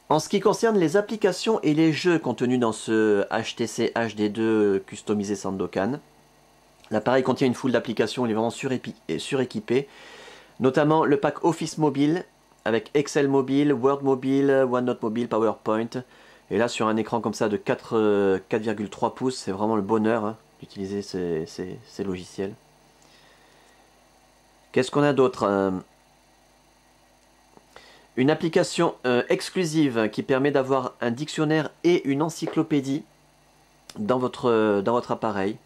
En ce qui concerne les applications et les jeux contenus dans ce HTC HD2 customisé Sandokan, l'appareil contient une foule d'applications, il est vraiment suréquipé, notamment le pack Office Mobile avec Excel Mobile, Word Mobile, OneNote Mobile, PowerPoint. Et là, sur un écran comme ça de 4,3 pouces, c'est vraiment le bonheur hein, d'utiliser ces logiciels. Qu'est-ce qu'on a d'autre? Une application exclusive qui permet d'avoir un dictionnaire et une encyclopédie dans votre appareil.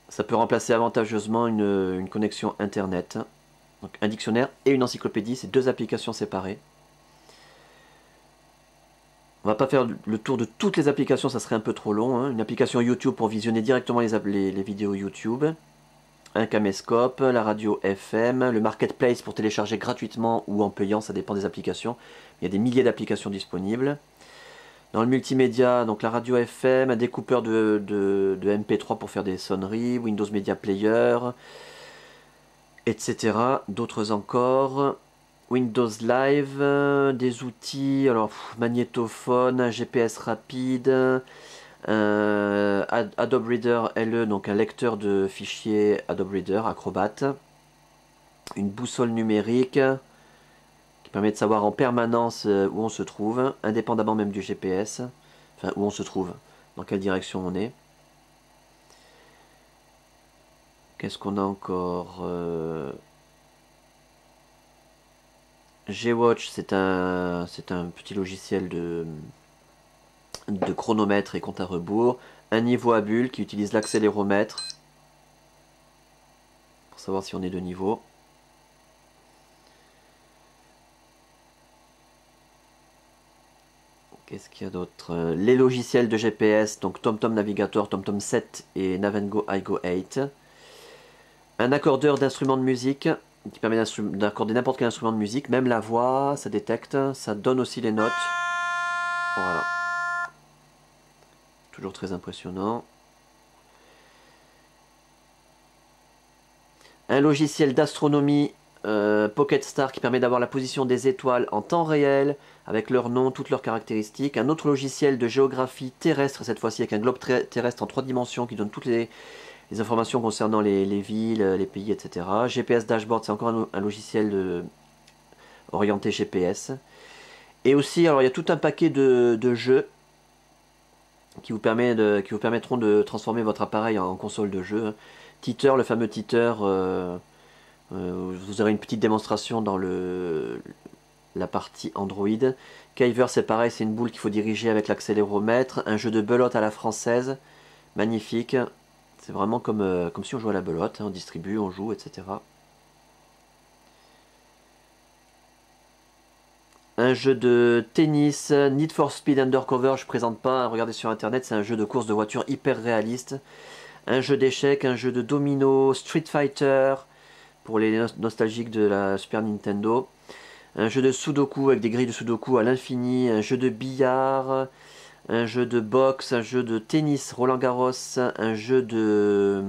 Ça peut remplacer avantageusement une connexion internet. Donc un dictionnaire et une encyclopédie, c'est deux applications séparées. On va pas faire le tour de toutes les applications, ça serait un peu trop long. Hein. Une application YouTube pour visionner directement les vidéos YouTube. Un caméscope, la radio FM, le marketplace pour télécharger gratuitement ou en payant, ça dépend des applications. Il y a des milliers d'applications disponibles. Dans le multimédia, donc la radio FM, un découpeur de MP3 pour faire des sonneries, Windows Media Player, etc. D'autres encore. Windows Live, des outils, alors magnétophone, un GPS rapide, Adobe Reader LE, donc un lecteur de fichiers Adobe Reader, Acrobat, une boussole numérique qui permet de savoir en permanence où on se trouve, indépendamment même du GPS, enfin où on se trouve, dans quelle direction on est. Qu'est-ce qu'on a encore? G-Watch, c'est un petit logiciel de chronomètre et compte à rebours. Un niveau à bulles qui utilise l'accéléromètre pour savoir si on est de niveau. Qu'est-ce qu'il y a d'autre? Les logiciels de GPS, donc TomTom Navigator, TomTom 7 et Navengo iGo 8. Un accordeur d'instruments de musique qui permet d'accorder n'importe quel instrument de musique, même la voix, ça détecte, ça donne aussi les notes. Voilà. Toujours très impressionnant. Un logiciel d'astronomie Pocket Star qui permet d'avoir la position des étoiles en temps réel, avec leur nom, toutes leurs caractéristiques. Un autre logiciel de géographie terrestre, cette fois-ci avec un globe terrestre en 3 dimensions qui donne toutes les informations concernant les villes, les pays, etc. GPS Dashboard, c'est encore un logiciel orienté GPS. Et aussi, alors il y a tout un paquet de jeux qui vous permettront de transformer votre appareil en console de jeu. Teeter, le fameux Teeter, vous aurez une petite démonstration dans la partie Android. Kyver, c'est pareil, c'est une boule qu'il faut diriger avec l'accéléromètre. Un jeu de belote à la française, magnifique. C'est vraiment comme si on jouait à la belote, hein, on distribue, on joue, etc. Un jeu de tennis, Need for Speed Undercover, je ne présente pas, hein, regardez sur internet, c'est un jeu de course de voiture hyper réaliste. Un jeu d'échecs, un jeu de domino, Street Fighter, pour les nostalgiques de la Super Nintendo. Un jeu de Sudoku avec des grilles de Sudoku à l'infini, un jeu de billard, un jeu de boxe, un jeu de tennis Roland Garros, un jeu de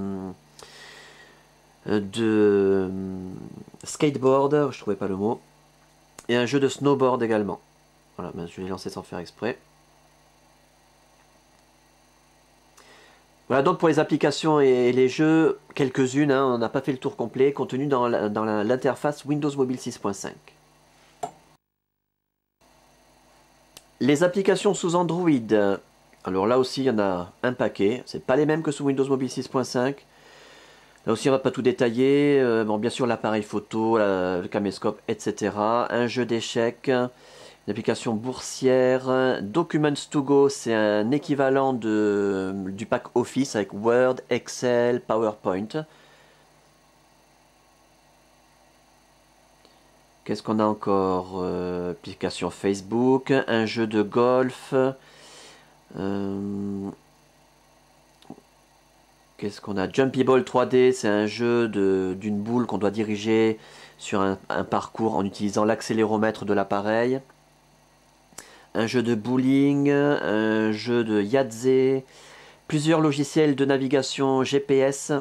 skateboard, je trouvais pas le mot, et un jeu de snowboard également. Voilà, ben je l'ai lancé sans faire exprès. Voilà donc pour les applications et les jeux, quelques-unes, hein, on n'a pas fait le tour complet, contenues dans l'interface Windows Mobile 6.5. Les applications sous Android, alors là aussi il y en a un paquet, c'est pas les mêmes que sous Windows Mobile 6.5. Là aussi on va pas tout détailler, bon bien sûr l'appareil photo, le caméscope, etc. Un jeu d'échecs, une application boursière, Documents to Go, c'est un équivalent du pack Office avec Word, Excel, PowerPoint. Qu'est-ce qu'on a encore? Application Facebook, un jeu de golf. Qu'est-ce qu'on a? Jumpy Ball 3D, c'est un jeu d'une boule qu'on doit diriger sur un parcours en utilisant l'accéléromètre de l'appareil. Un jeu de bowling, un jeu de Yahtzee, plusieurs logiciels de navigation GPS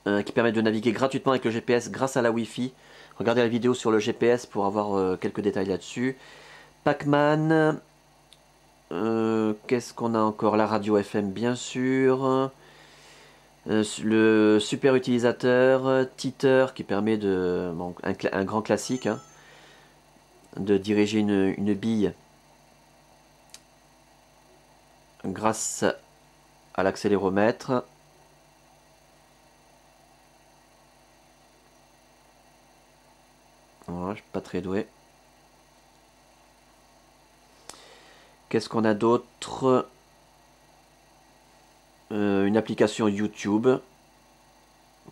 qui permettent de naviguer gratuitement avec le GPS grâce à la Wi-Fi. Regardez la vidéo sur le GPS pour avoir quelques détails là-dessus. Pac-Man. Qu'est-ce qu'on a encore? La radio FM, bien sûr. Le super utilisateur. Teeter, qui permet de... Bon, un grand classique, hein, de diriger une bille grâce à l'accéléromètre. Voilà, je suis pas très doué. Qu'est-ce qu'on a d'autre? Une application YouTube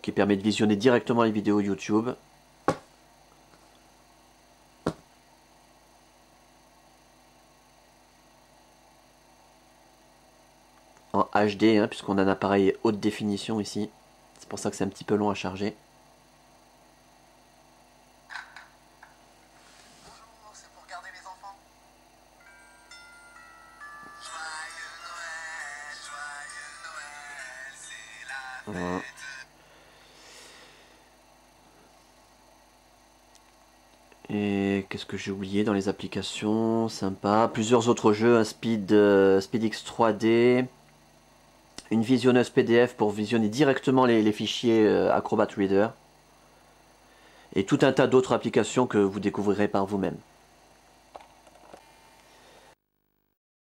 qui permet de visionner directement les vidéos YouTube. En HD, hein, puisqu'on a un appareil haute définition ici. C'est pour ça que c'est un petit peu long à charger. Bonjour, c'est pour garder les enfants. Joyeux Noël, c'est la fête. Et qu'est-ce que j'ai oublié dans les applications? Sympa. Plusieurs autres jeux, un SpeedX 3D, une visionneuse PDF pour visionner directement les fichiers Acrobat Reader, et tout un tas d'autres applications que vous découvrirez par vous-même.